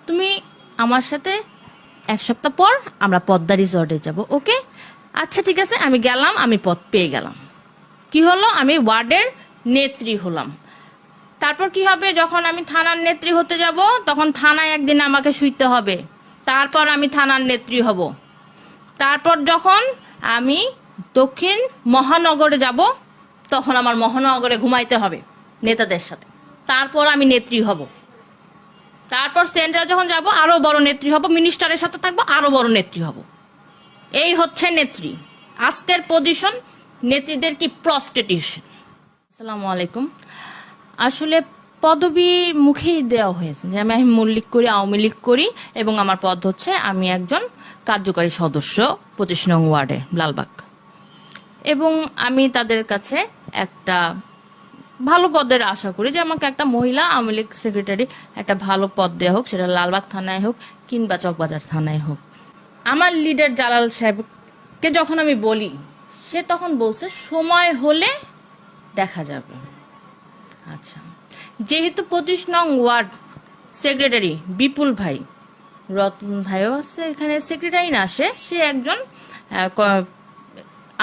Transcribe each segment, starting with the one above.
তুমি আমার সাথে এক সপ্তাহ পর আমরা পদ্মা রিসর্টে যাব। ওকে, আচ্ছা ঠিক আছে, আমি গেলাম, আমি পদ পেয়ে গেলাম। কি হলো, আমি ওয়ার্ডের নেত্রী হলাম। তারপর কি হবে, যখন আমি থানার নেত্রী হতে যাব তখন থানায় একদিন আমাকে শুইতে হবে। তারপর আমি থানার নেত্রী হব। তারপর যখন আমি দক্ষিণ মহানগরে যাব তখন আমার মহানগরে ঘুমাইতে হবে নেতাদের সাথে। তারপর আমি নেত্রী হব। তারপর সেন্ট্রাল যখন যাব আরো বড় নেত্রী হব, মিনিস্টারের সাথে থাকবো, আরো বড় নেত্রী হব। এই হচ্ছে নেত্রী। আজকের পজিশন নেত্রীদের কি প্রস্টিটিউশন। আসসালামু আলাইকুম। আসলে পদবি মুখেই দেওয়া হয়েছে যে আমি মল্লিক করি, আওয়ামী লীগ করি, এবং আমার পদ হচ্ছে আমি একজন কার্যকারী সদস্য 25 নং ওয়ার্ডে লালবাগ। এবং আমি তাদের কাছে একটা ভালো পদের আশা করি যে আমাকে একটা মহিলা আওয়ামী লীগ সেক্রেটারি একটা ভালো পদ দেওয়া হোক, সেটা লালবাগ থানায় হোক কিংবা চকবাজার থানায় হোক। আমার লিডার জালাল সাহেবকে যখন আমি বলি, সে তখন বলছে সময় হলে দেখা যাবে। আচ্ছা, যেহেতু 25 নং ওয়ার্ড সেক্রেটারি বিপুল ভাই, রতন ভাইও আছে এখানে সেক্রেটারি না, সে একজন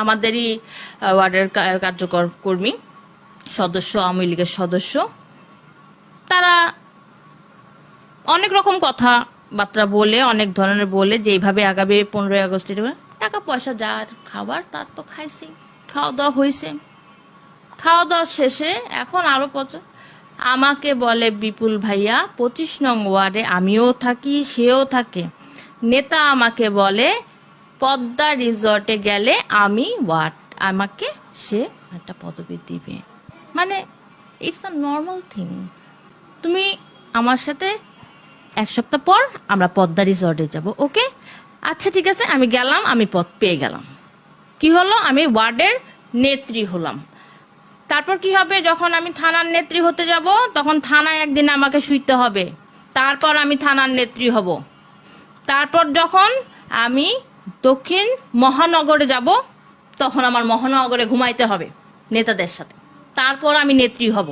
আমাদেরই ওয়ার্ডের কার্যকর কর্মী সদস্য, আওয়ামী লীগের সদস্য। তারা অনেক রকম কথাবার্তা বলে, অনেক ধরনের বলে যে এইভাবে আগামী 15ই আগস্ট টাকা পয়সা যার খাবার তার তো খাইছি, খাওয়া দাওয়া হয়েছে। খাওয়া দাওয়া শেষে এখন আরো আমাকে বলে বিপুল ভাইয়া 25 নং ওয়ার্ডে আমিও থাকি, সেও থাকে। নেতা আমাকে বলে পদ্মা রিসর্টে গেলে আমাকে সে একটা পদবি দিবে। মানে ইটস আ নর্মাল থিং। তুমি আমার সাথে এক সপ্তাহ পর আমরা পদ্মা রিসর্টে যাব। ওকে, আচ্ছা ঠিক আছে, আমি গেলাম, আমি পদ পেয়ে গেলাম। কি হলো, আমি ওয়ার্ডের নেত্রী হলাম। তারপর কি হবে, যখন আমি থানার নেত্রী হতে যাব তখন থানায় একদিন আমাকে শুইতে হবে। তারপর আমি থানার নেত্রী হব। তারপর যখন আমি দক্ষিণ মহানগরে যাব তখন আমার মহানগরে ঘুমাইতে হবে নেতাদের সাথে। তারপর আমি নেত্রী হব।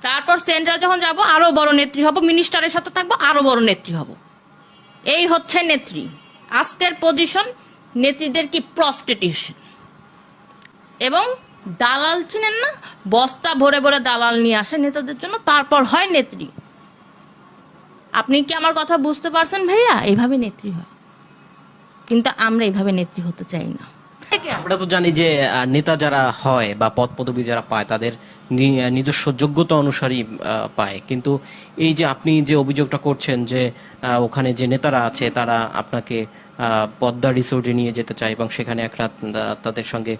তারপর সেন্ট্রাল যখন যাব আরো বড় নেত্রী হব, মিনিস্টারের সাথে থাকবো, আরো বড় নেত্রী হব। এই হচ্ছে নেত্রী। আজকের পজিশন নেত্রীদের কি প্রস্টিটিউশন। এবং দালাল চিনেন না, বস্তা ভরে ভরে দালাল নিয়ে আসে নেতাদের জন্য, তারপর হয় নেত্রী। আপনি কি আমার কথা বুঝতে পারছেন ভাইয়া? এইভাবে নেত্রী হয়, কিন্তু আমরা এইভাবে নেত্রী হতে চাই না। আমরা তো জানি যে নেতা যারা হয় বা পদ পদবি যারা পায় তাদের নিজস্ব যোগ্যতা অনুসারী পায়, কিন্তু এই যে আপনি যে অভিযোগটা করছেন যে ওখানে যে নেতারা আছে তারা আপনাকে পদ্মা রিসোর্টে নিয়ে যেতে চায় এবং সেখানে এক রাত তাদের সঙ্গে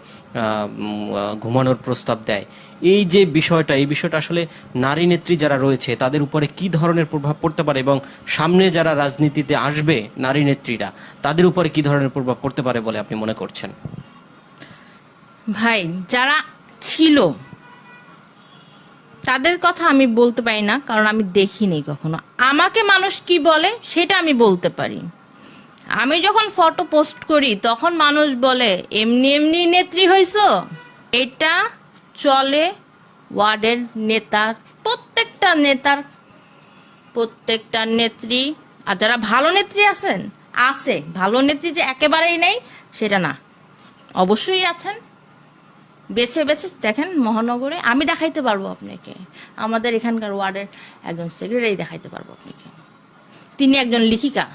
ঘুমানোর প্রস্তাব দেয়, এই যে বিষয়টা, এই বিষয়টা আসলে নারী নেত্রী যারা রয়েছে তাদের উপরে কি ধরনের প্রভাব পড়তে পারে এবং সামনে যারা রাজনীতিতে আসবে নারী নেত্রীরা তাদের উপরে কি ধরনের প্রভাব পড়তে পারে বলে আপনি মনে করছেন? ভাই, যারা ছিল তাদের কথা আমি বলতে পারি না, কারণ আমি দেখিনি কখনো। আমাকে মানুষ কি বলে সেটা আমি বলতে পারি। আমি যখন ফটো পোস্ট করি তখন মানুষ বলে এমনি এমনি নেত্রী হইছো। এটা চলে ওয়ার্ডের নেতার, প্রত্যেকটা নেত্রী। আর যারা ভালো নেত্রী আছে ভালো নেত্রী যে একেবারেই নেই সেটা না, অবশ্যই আছেন। বেছে বেছে দেখেন, মহানগরে আমি দেখাইতে পারবো আপনাকে, আমাদের এখানকার ওয়ার্ডের একজন সেক্রেটারি দেখাইতে পারবো আপনাকে। তিনি একজন লেখিকা।